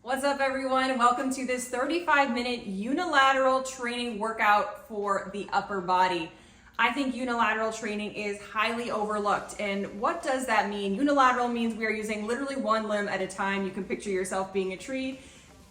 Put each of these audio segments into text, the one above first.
What's up everyone? Welcome to this 35-minute unilateral training workout for the upper body. I think unilateral training is highly overlooked. And what does that mean? Unilateral means we are using literally one limb at a time. You can picture yourself being a tree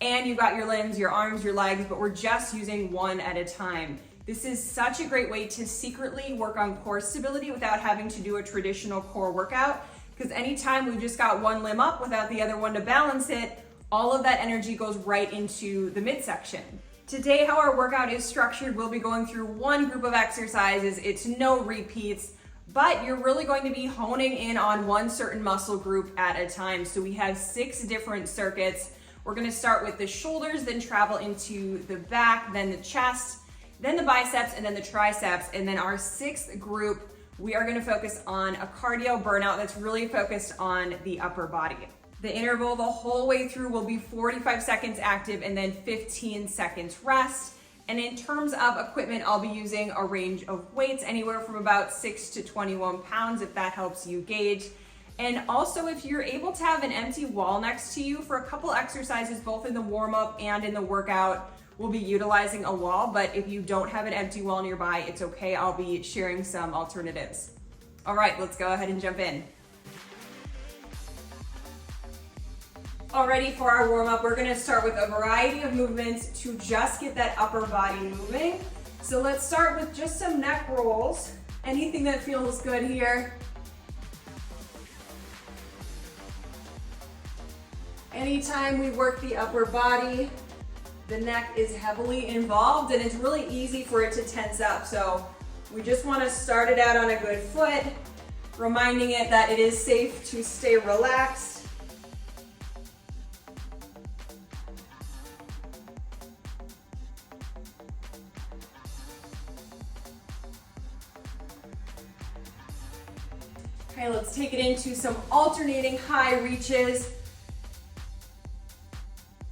and you've got your limbs, your arms, your legs, but we're just using one at a time. This is such a great way to secretly work on core stability without having to do a traditional core workout. Because anytime we've just got one limb up without the other one to balance it, all of that energy goes right into the midsection. Today, how our workout is structured, we'll be going through one group of exercises. It's no repeats, but you're really going to be honing in on one certain muscle group at a time. So we have 6 different circuits. We're gonna start with the shoulders, then travel into the back, then the chest, then the biceps, and then the triceps. And then our 6th group, we are gonna focus on a cardio burnout that's really focused on the upper body. The interval the whole way through will be 45 seconds active and then 15 seconds rest. And in terms of equipment, I'll be using a range of weights, anywhere from about 6 to 21 pounds, if that helps you gauge. And also, if you're able to have an empty wall next to you for a couple exercises, both in the warm-up and in the workout, we'll be utilizing a wall. But if you don't have an empty wall nearby, it's okay. I'll be sharing some alternatives. All right, let's go ahead and jump in. Alrighty, for our warm-up, we're gonna start with a variety of movements to just get that upper body moving. So let's start with just some neck rolls. Anything that feels good here. Anytime we work the upper body, the neck is heavily involved and it's really easy for it to tense up. So we just wanna start it out on a good foot, reminding it that it is safe to stay relaxed. Okay, let's take it into some alternating high reaches.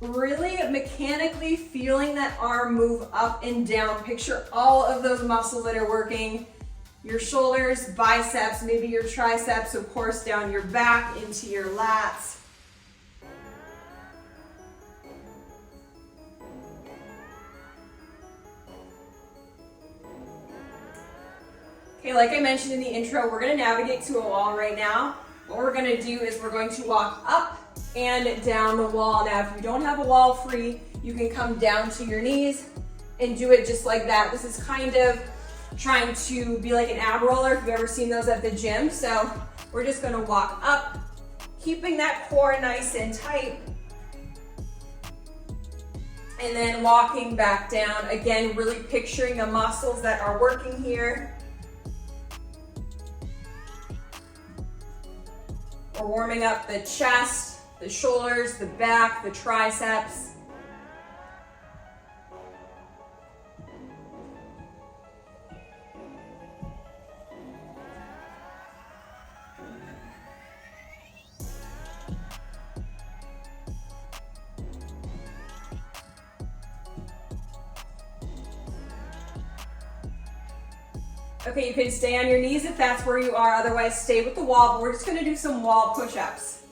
Really mechanically feeling that arm move up and down. Picture all of those muscles that are working. Your shoulders, biceps, maybe your triceps, of course, down your back into your lats. Okay, like I mentioned in the intro, we're gonna navigate to a wall right now. What we're gonna do is we're going to walk up and down the wall. Now, if you don't have a wall free, you can come down to your knees and do it just like that. This is kind of trying to be like an ab roller, if you've ever seen those at the gym. So we're just gonna walk up, keeping that core nice and tight, and then walking back down. Again, really picturing the muscles that are working here. We're warming up the chest, the shoulders, the back, the triceps. Okay, you can stay on your knees if that's where you are, otherwise stay with the wall, but we're just gonna do some wall push-ups.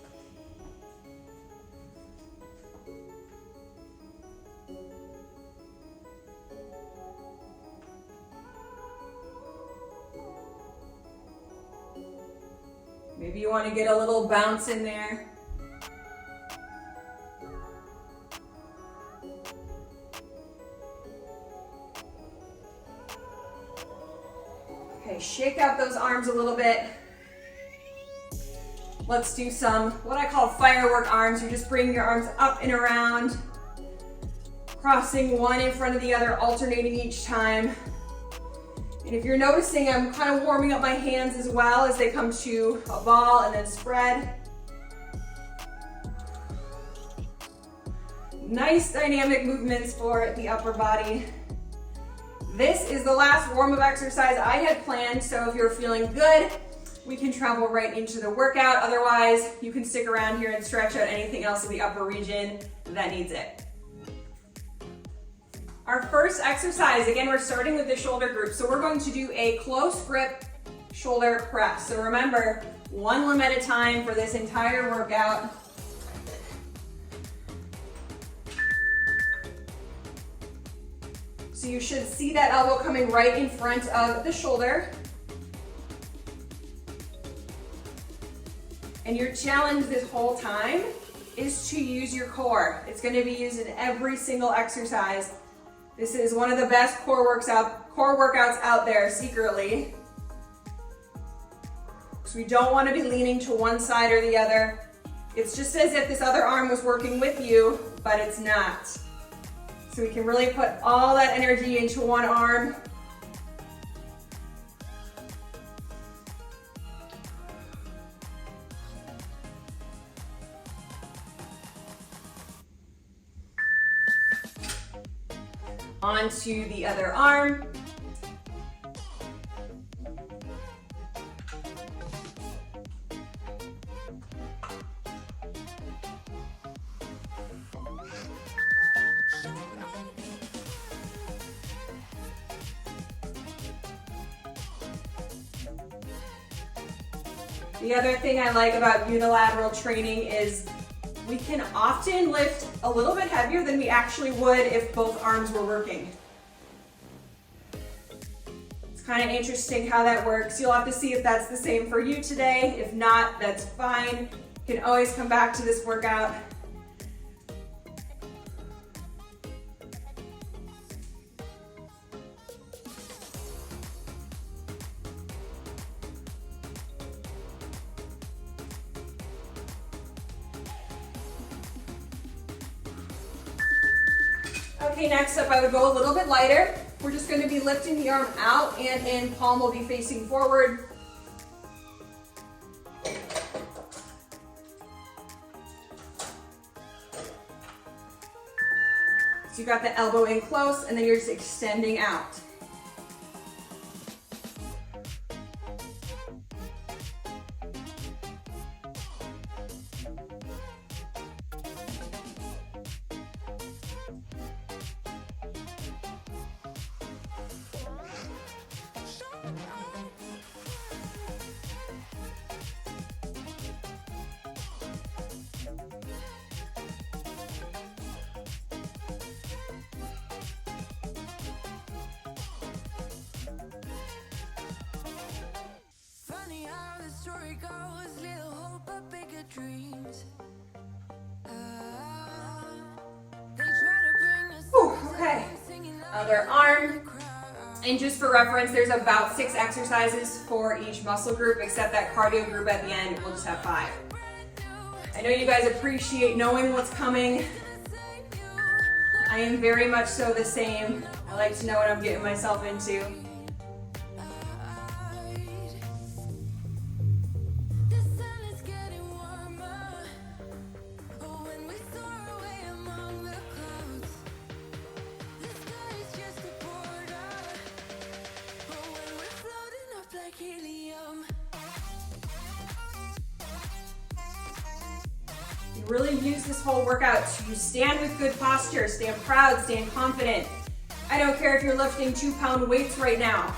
Maybe you wanna get a little bounce in there. Okay, shake out those arms a little bit. Let's do some, what I call firework arms. You're just bringing your arms up and around, crossing one in front of the other, alternating each time. And if you're noticing, I'm kind of warming up my hands as well as they come to a ball and then spread. Nice dynamic movements for the upper body. This is the last warm-up exercise I had planned, so if you're feeling good, we can travel right into the workout. Otherwise, you can stick around here and stretch out anything else in the upper region that needs it. Our first exercise, again, we're starting with the shoulder group. So we're going to do a close grip shoulder press. So remember, one limb at a time for this entire workout. So you should see that elbow coming right in front of the shoulder. And your challenge this whole time is to use your core. It's going to be used in every single exercise. This is one of the best core workouts out there secretly. So we don't want to be leaning to one side or the other. It's just as if this other arm was working with you, but it's not. So we can really put all that energy into one arm. Onto the other arm. The other thing I like about unilateral training is we can often lift a little bit heavier than we actually would if both arms were working. It's kind of interesting how that works. You'll have to see if that's the same for you today. If not, that's fine. You can always come back to this workout. Okay, next up I would go a little bit lighter. We're just going to be lifting the arm out and in, palm will be facing forward. So you got the elbow in close and then you're just extending out. Okay, other arm. And just for reference, there's about 6 exercises for each muscle group, except that cardio group at the end, we'll just have 5. I know you guys appreciate knowing what's coming. I am very much so the same. I like to know what I'm getting myself into. Really use this whole workout to stand with good posture, stand proud, stand confident. I don't care if you're lifting 2-pound weights right now.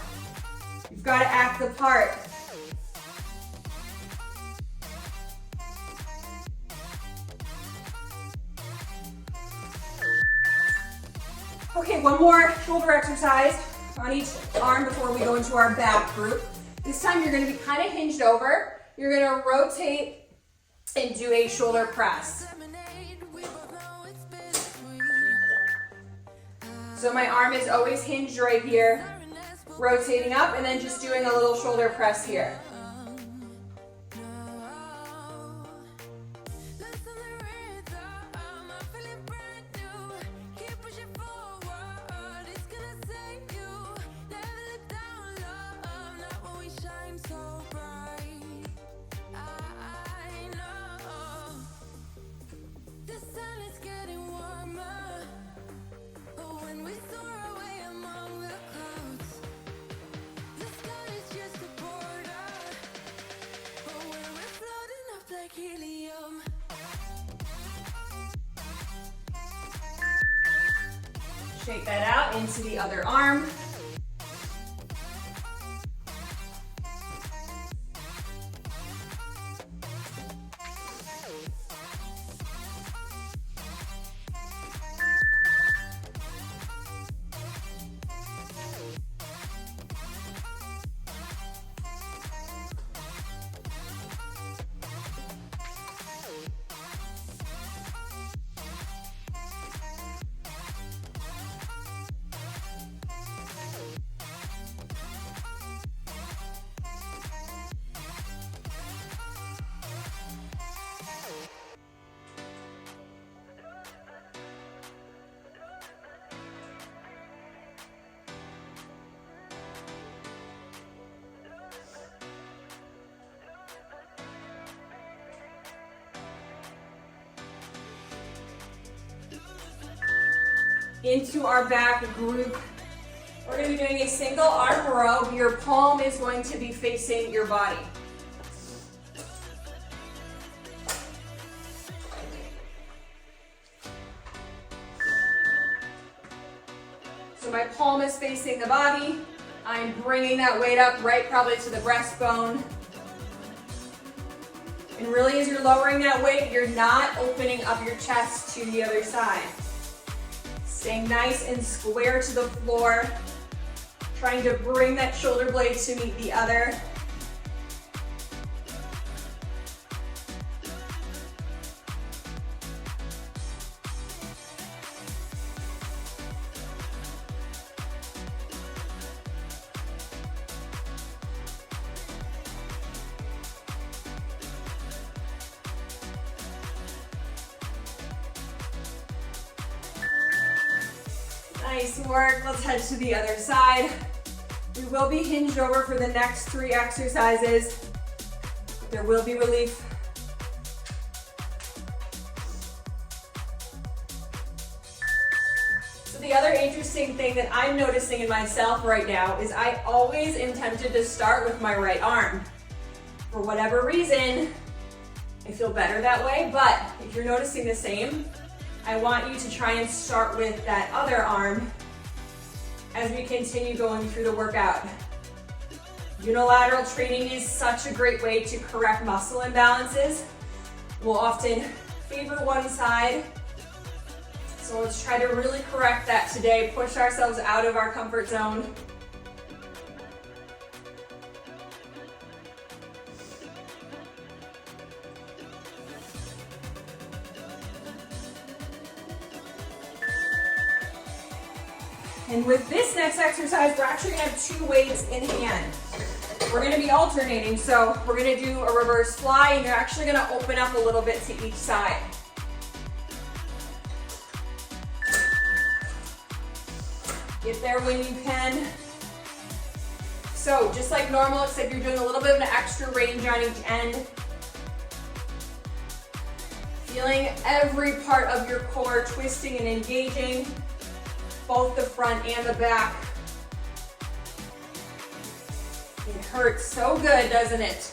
You've got to act the part. Okay, one more shoulder exercise on each arm before we go into our back group. This time you're going to be kind of hinged over. You're going to rotate and do a shoulder press. So my arm is always hinged right here, rotating up and then just doing a little shoulder press here. Shake that out into the other arm. into our back group. We're going to be doing a single arm row. Your palm is going to be facing your body. So my palm is facing the body. I'm bringing that weight up right probably to the breastbone. And really, as you're lowering that weight, you're not opening up your chest to the other side. Staying nice and square to the floor. Trying to bring that shoulder blade to meet the other. Nice work. Let's head to the other side. We will be hinged over for the next 3 exercises. There will be relief. So the other interesting thing that I'm noticing in myself right now is I always am tempted to start with my right arm. For whatever reason, I feel better that way, but if you're noticing the same, I want you to try and start with that other arm as we continue going through the workout. Unilateral training is such a great way to correct muscle imbalances. We'll often favor one side. So let's try to really correct that today, push ourselves out of our comfort zone. And with this next exercise, we're actually gonna have 2 weights in hand. We're gonna be alternating, so we're gonna do a reverse fly, and you're actually gonna open up a little bit to each side. Get there when you can. So just like normal, except you're doing a little bit of an extra range on each end. Feeling every part of your core twisting and engaging. Both the front and the back. It hurts so good, doesn't it?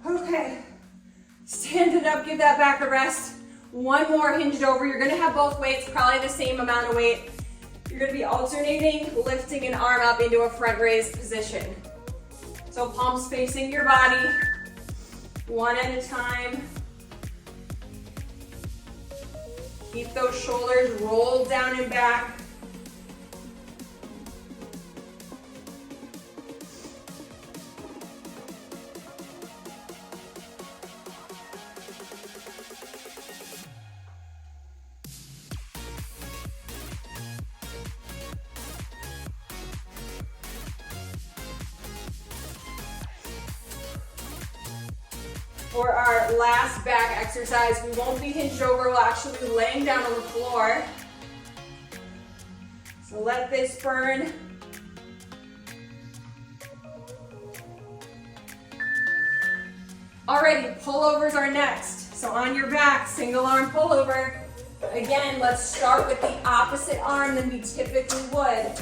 Okay, stand it up, give that back a rest. One more hinged over. You're gonna have both weights, probably the same amount of weight. You're gonna be alternating, lifting an arm up into a front raised position. So palms facing your body, one at a time. Keep those shoulders rolled down and back. For our last back exercise, we won't be hinged over, we'll actually be laying down on the floor. So let this burn. Alrighty, pullovers are next. So on your back, single arm pullover. Again, let's start with the opposite arm than we typically would.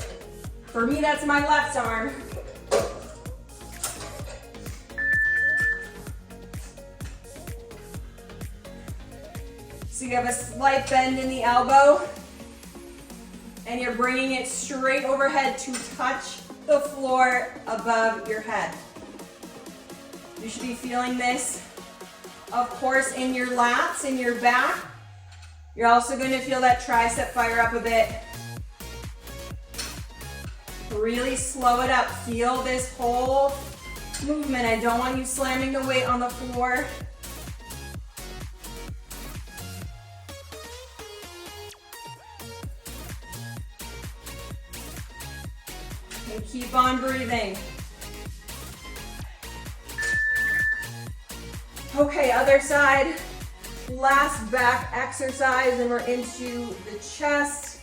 For me, that's my left arm. So you have a slight bend in the elbow, and you're bringing it straight overhead to touch the floor above your head. You should be feeling this, of course, in your lats, in your back. You're also going to feel that tricep fire up a bit. Really slow it up. Feel this whole movement. I don't want you slamming the weight on the floor. And keep on breathing. Okay, other side. Last back exercise, and we're into the chest.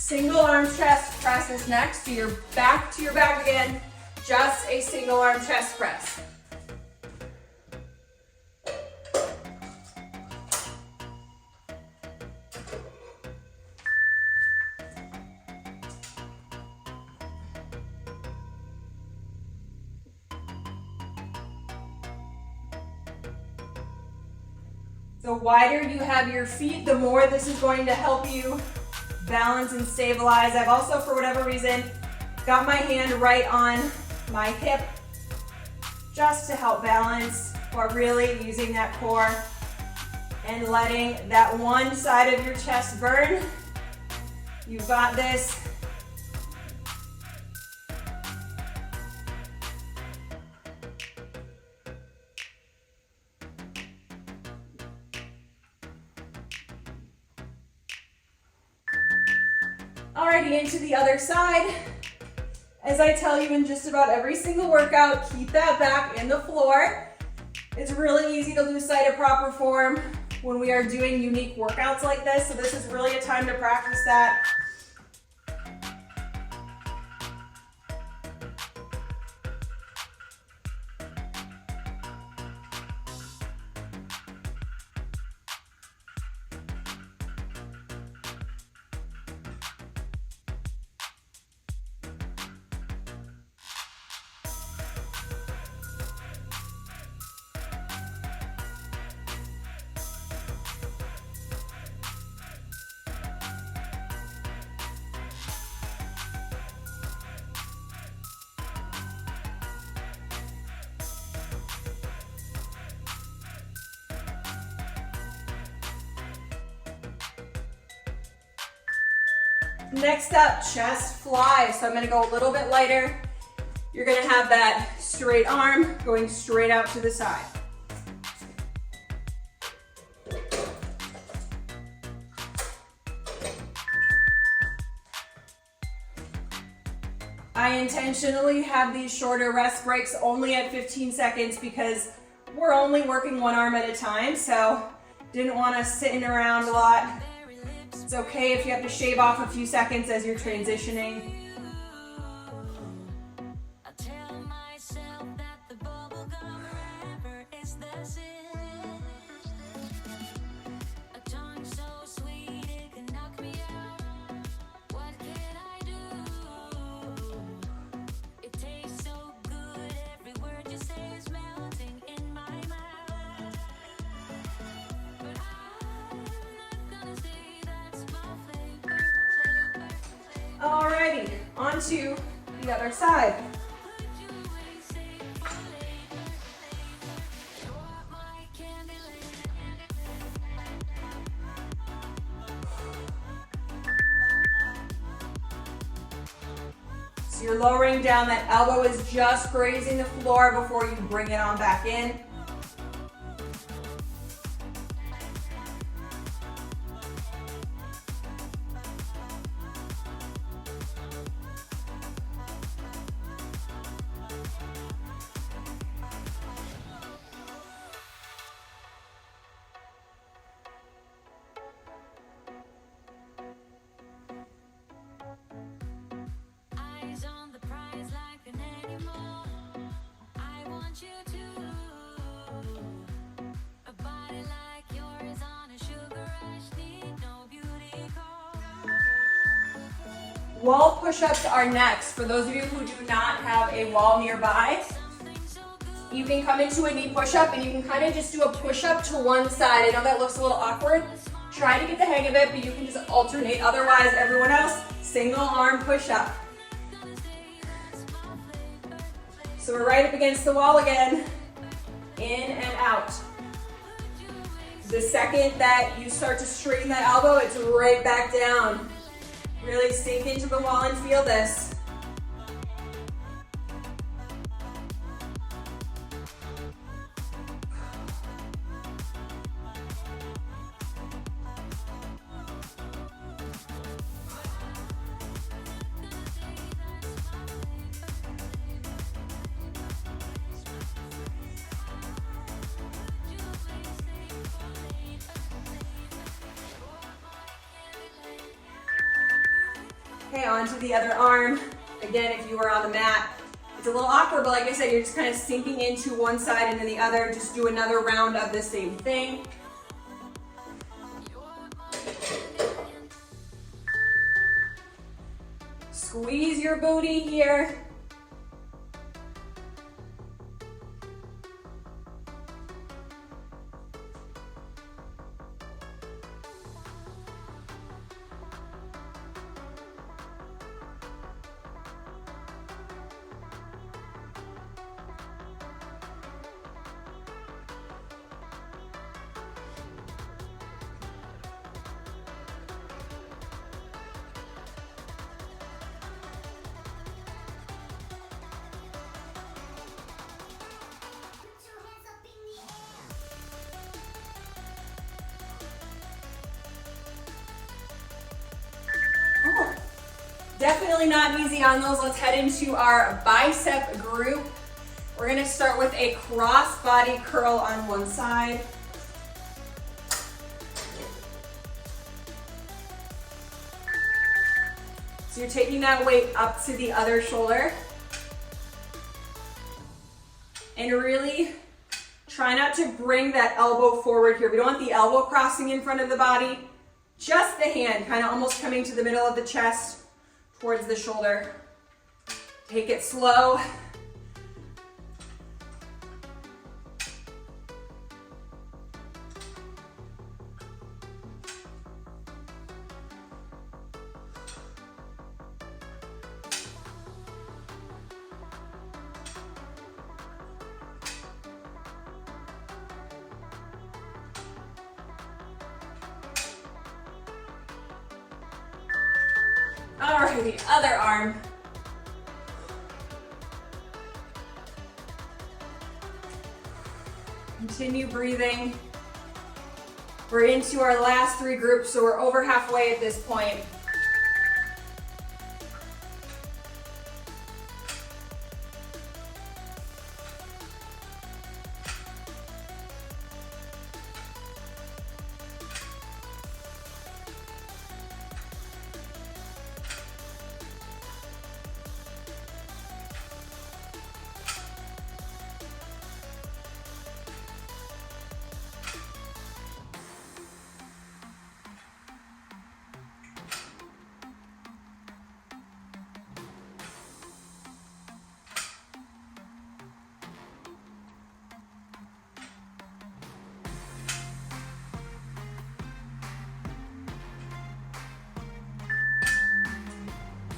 Single arm chest press is next. So you're back to your back again. Just a single arm chest press. The wider you have your feet, the more this is going to help you balance and stabilize. I've also, for whatever reason, got my hand right on my hip just to help balance, while really using that core and letting that one side of your chest burn. You've got this. Alrighty, into the other side. As I tell you in just about every single workout, keep that back in the floor. It's really easy to lose sight of proper form when we are doing unique workouts like this, so this is really a time to practice that. Next up, chest fly. So I'm gonna go a little bit lighter. You're gonna have that straight arm going straight out to the side. I intentionally have these shorter rest breaks only at 15 seconds because we're only working one arm at a time, so didn't want us sitting around a lot. It's okay if you have to shave off a few seconds as you're transitioning. Alrighty, onto the other side. So you're lowering down, that elbow is just grazing the floor before you bring it on back in. Wall push-ups are next. For those of you who do not have a wall nearby, you can come into a knee push-up and you can kind of just do a push-up to one side. I know that looks a little awkward. Try to get the hang of it, but you can just alternate. Otherwise, everyone else, single arm push-up. So we're right up against the wall again. In and out. The second that you start to straighten that elbow, it's right back down. Really sink into the wall and feel this. Okay, on to the other arm. Again, if you were on the mat, it's a little awkward, but like I said, you're just kind of sinking into one side and then the other. Just do another round of the same thing. Squeeze your booty here. Definitely not easy on those. Let's head into our bicep group. We're gonna start with a cross body curl on one side. So you're taking that weight up to the other shoulder. And really try not to bring that elbow forward here. We don't want the elbow crossing in front of the body. Just the hand, kind of almost coming to the middle of the chest, towards the shoulder. Take it slow. All right, the other arm. Continue breathing. We're into our last three groups, so we're over halfway at this point.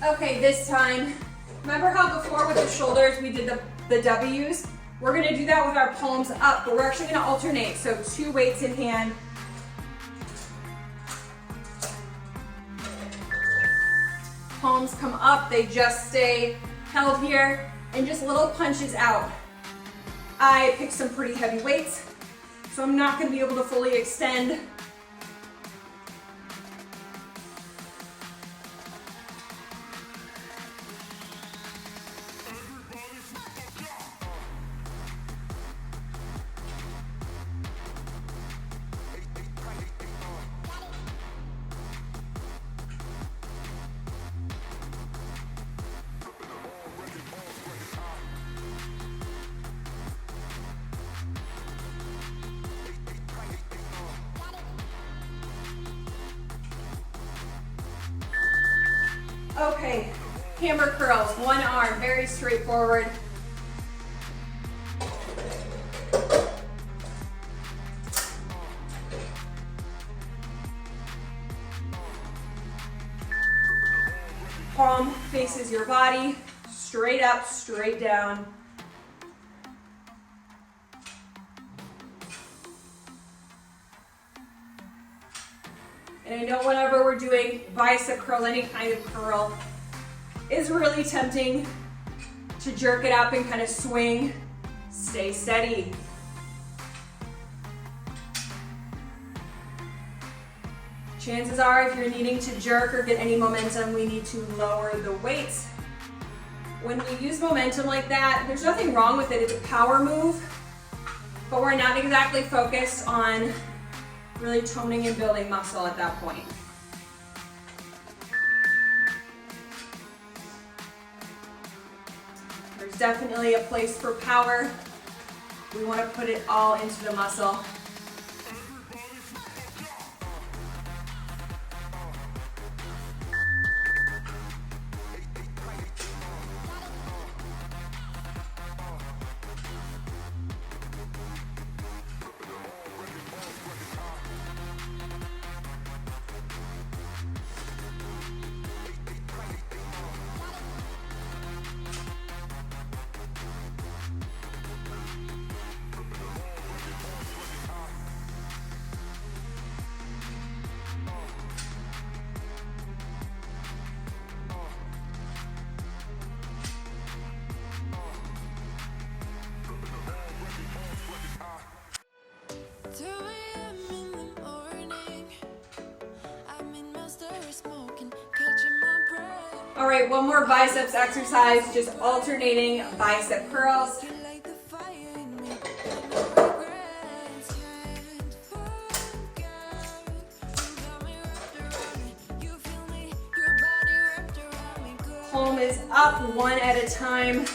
Okay, this time, remember how before with the shoulders we did the W's? We're gonna do that with our palms up, but we're actually gonna alternate. So 2 weights in hand. Palms come up, they just stay held here, and just little punches out. I picked some pretty heavy weights, so I'm not gonna be able to fully extend. Okay, hammer curls, one arm, very straightforward. Palm faces your body, straight up, straight down. And I know whenever we're doing bicep curl, any kind of curl, it's really tempting to jerk it up and kind of swing. Stay steady. Chances are, if you're needing to jerk or get any momentum, we need to lower the weights. When we use momentum like that, there's nothing wrong with it. It's a power move, but we're not exactly focused on really toning and building muscle at that point. There's definitely a place for power. We want to put it all into the muscle. All right, one more biceps exercise, just alternating bicep curls. Palm is up, one at a time.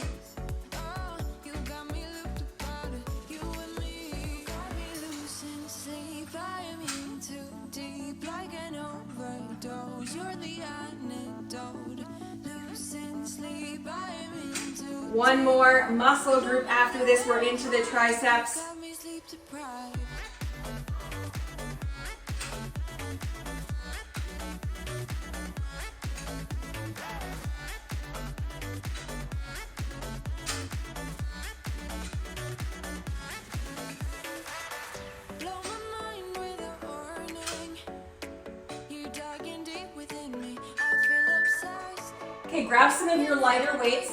One more muscle group after this, we're into the triceps. Okay, grab some of your lighter weights.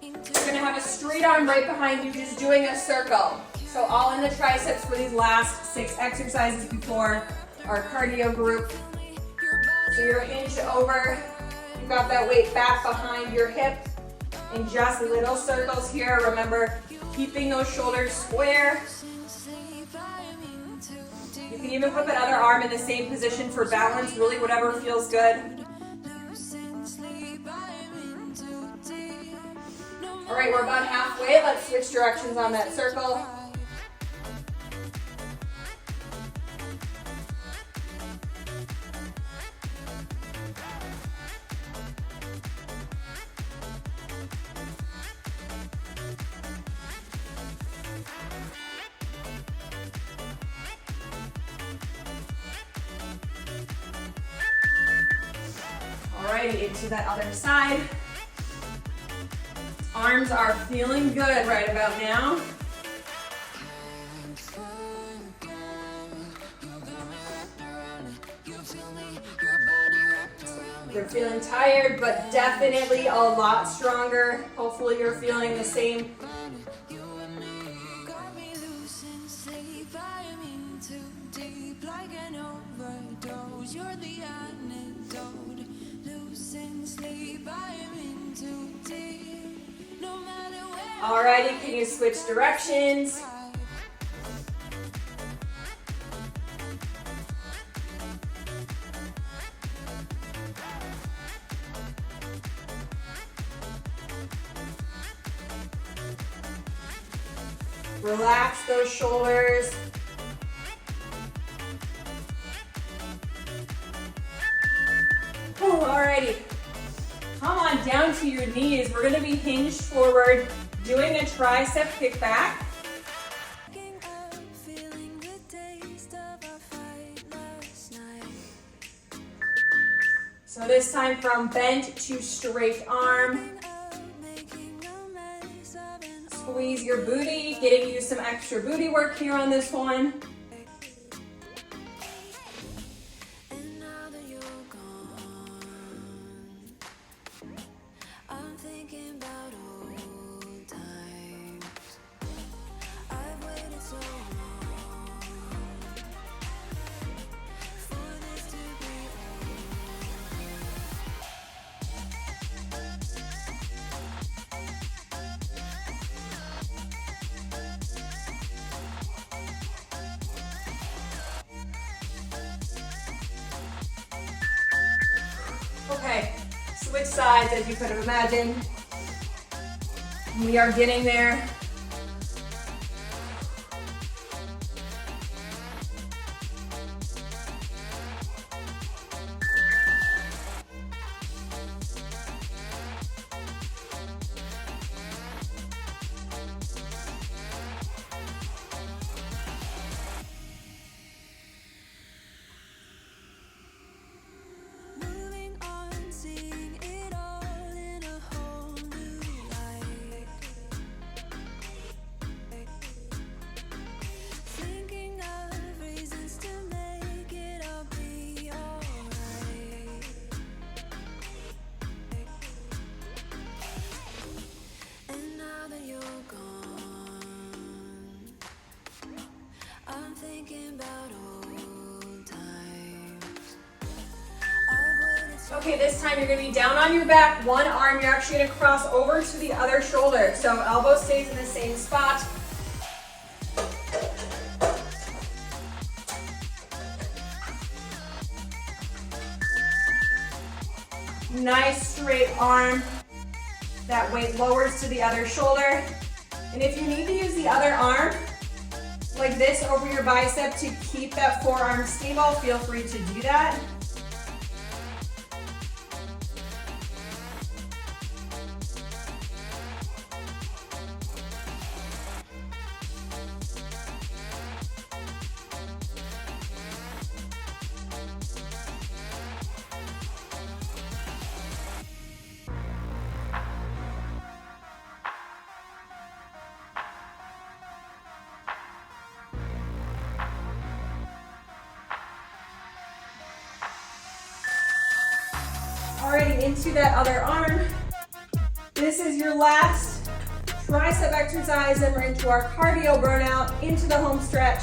You're gonna have a straight arm right behind you, just doing a circle. So all in the triceps for these last 6 exercises before our cardio group. So you're inch over, you've got that weight back behind your hip, and just little circles here. Remember, keeping those shoulders square. You can even put that other arm in the same position for balance, really whatever feels good. All right, we're about halfway. Let's switch directions on that circle. All right, into that other side. Arms are feeling good right about now. You're feeling tired, but definitely a lot stronger. Hopefully you're feeling the same. Alrighty, can you switch directions? Relax those shoulders. Alrighty. Come on down to your knees. We're gonna be hinged forward, doing a tricep kickback. So this time from bent to straight arm. Squeeze your booty, getting you some extra booty work here on this one. Okay, switch sides as you could have imagined. We are getting there. Okay, this time you're gonna be down on your back, one arm, you're actually gonna cross over to the other shoulder. So elbow stays in the same spot. Nice straight arm. That weight lowers to the other shoulder. And if you need to use the other arm, like this over your bicep to keep that forearm stable, feel free to do that. Already into that other arm. This is your last tricep exercise, and we're into our cardio burnout, into the home stretch.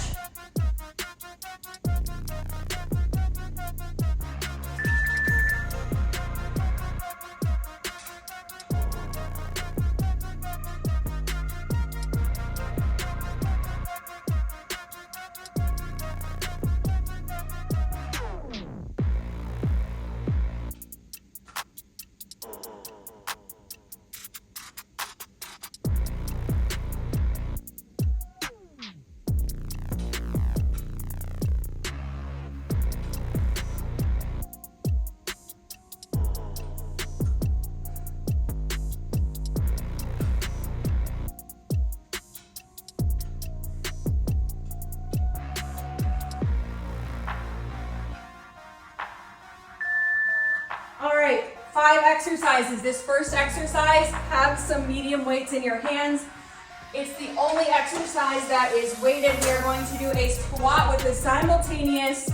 All right, 5 exercises. This first exercise, have some medium weights in your hands. It's the only exercise that is weighted. We are going to do a squat with a simultaneous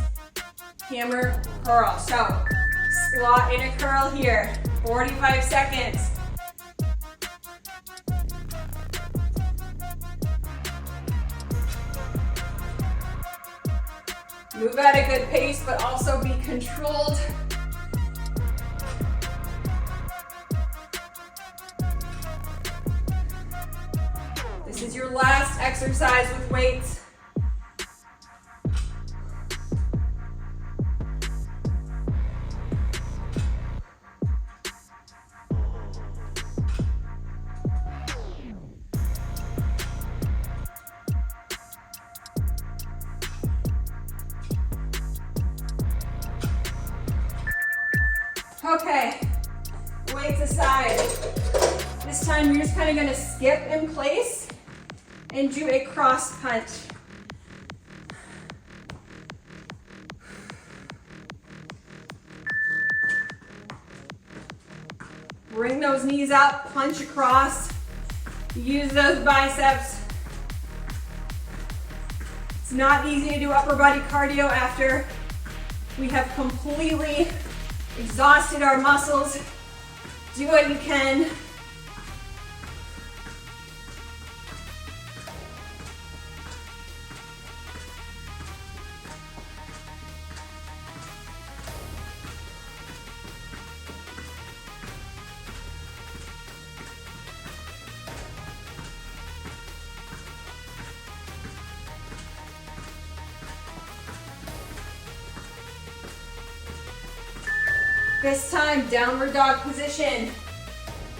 hammer curl. So, squat and a curl here, 45 seconds. Move at a good pace, but also be controlled. This is your last exercise with weights. Okay, weights aside. This time you're just kind of gonna skip in place and do a cross punch. Bring those knees up, punch across, use those biceps. It's not easy to do upper body cardio after we have completely exhausted our muscles. Do what you can. This time, downward dog position.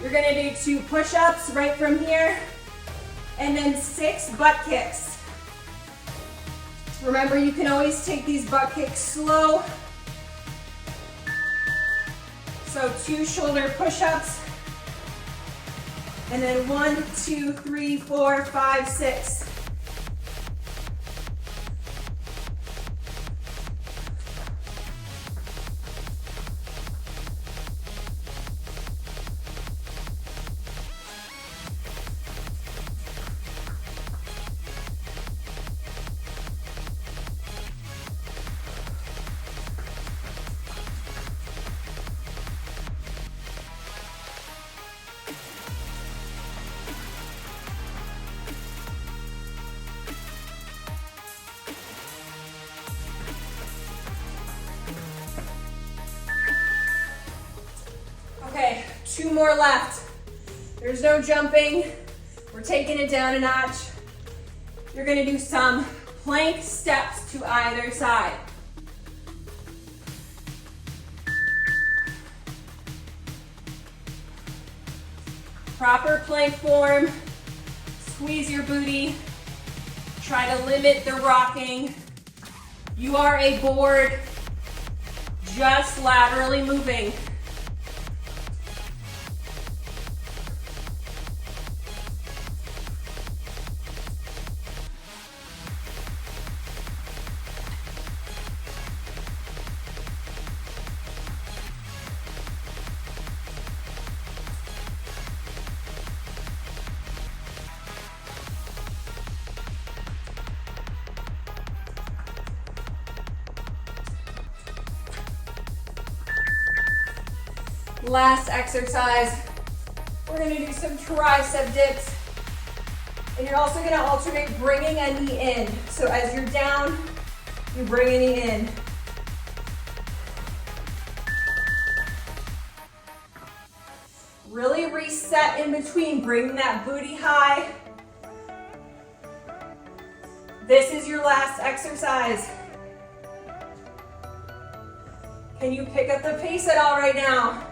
You're gonna do 2 push-ups right from here, and then 6 butt kicks. Remember, you can always take these butt kicks slow. So 2 shoulder push-ups, and then 1, 2, 3, 4, 5, 6. Okay, 2 more left. There's no jumping. We're taking it down a notch. You're gonna do some plank steps to either side. Proper plank form. Squeeze your booty. Try to limit the rocking. You are a board, just laterally moving. Last exercise, we're gonna do some tricep dips. And you're also gonna alternate bringing a knee in. So as you're down, you bring a knee in. Really reset in between, bring that booty high. This is your last exercise. Can you pick up the pace at all right now?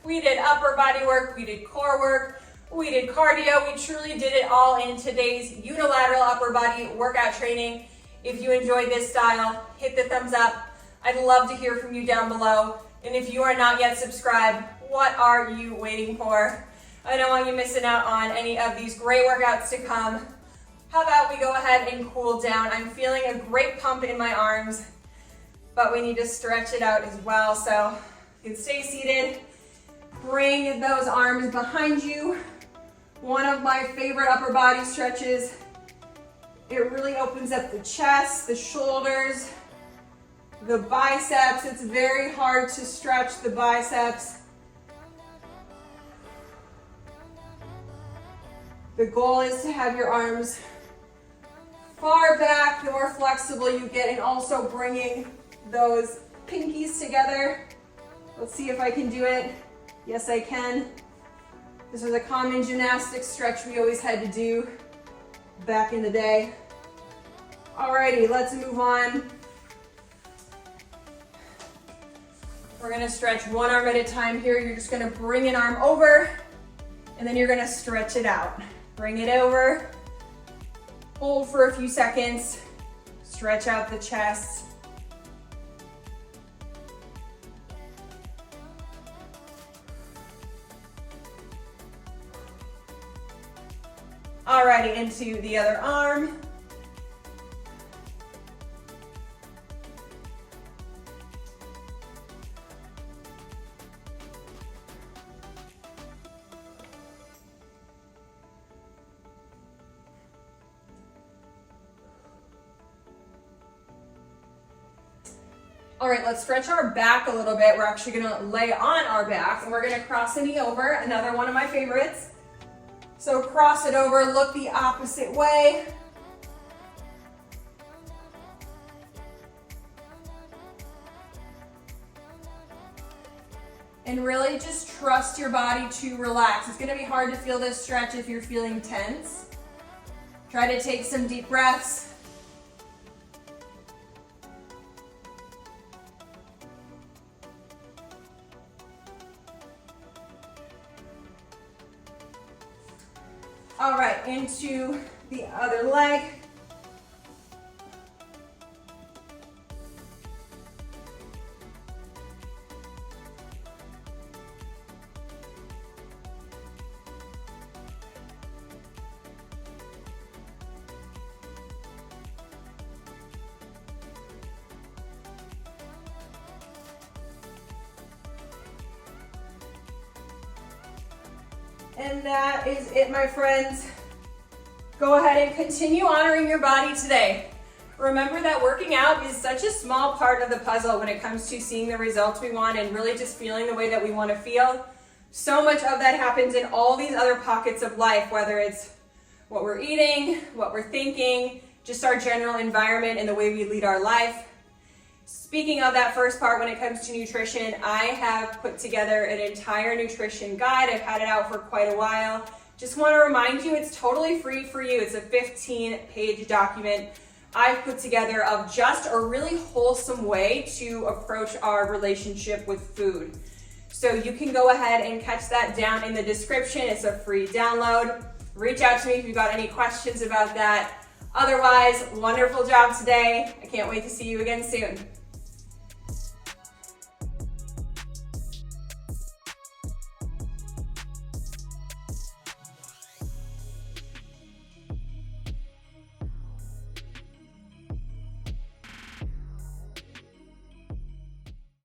We did upper body work, we did core work, we did cardio. We truly did it all in today's unilateral upper body workout training. If you enjoyed this style, hit the thumbs up. I'd love to hear from you down below. And if you are not yet subscribed, what are you waiting for? I don't want you missing out on any of these great workouts to come. How about we go ahead and cool down? I'm feeling a great pump in my arms, but we need to stretch it out as well. So you can stay seated. Bring those arms behind you. One of my favorite upper body stretches. It really opens up the chest, the shoulders, the biceps. It's very hard to stretch the biceps. The goal is to have your arms far back, the more flexible you get, and also bringing those pinkies together. Let's see if I can do it. Yes, I can. This was a common gymnastics stretch we always had to do back in the day. Alrighty, let's move on. We're gonna stretch one arm at a time here. You're just gonna bring an arm over, and then you're gonna stretch it out. Bring it over, hold for a few seconds, stretch out the chest. Alrighty, into the other arm. All right, let's stretch our back a little bit. We're actually gonna lay on our back and we're gonna cross a knee over, another one of my favorites. So cross it over, look the opposite way. And really just trust your body to relax. It's gonna be hard to feel this stretch if you're feeling tense. Try to take some deep breaths. All right, into the other leg. And that is it, my friends. Go ahead and continue honoring your body today. Remember that working out is such a small part of the puzzle when it comes to seeing the results we want and really just feeling the way that we want to feel. So much of that happens in all these other pockets of life, whether it's what we're eating, what we're thinking, just our general environment and the way we lead our life. Speaking of that first part, when it comes to nutrition, I have put together an entire nutrition guide. I've had it out for quite a while. Just want to remind you, it's totally free for you. It's a 15-page document I've put together of just a really wholesome way to approach our relationship with food. So you can go ahead and catch that down in the description. It's a free download. Reach out to me if you've got any questions about that. Otherwise, wonderful job today. I can't wait to see you again soon.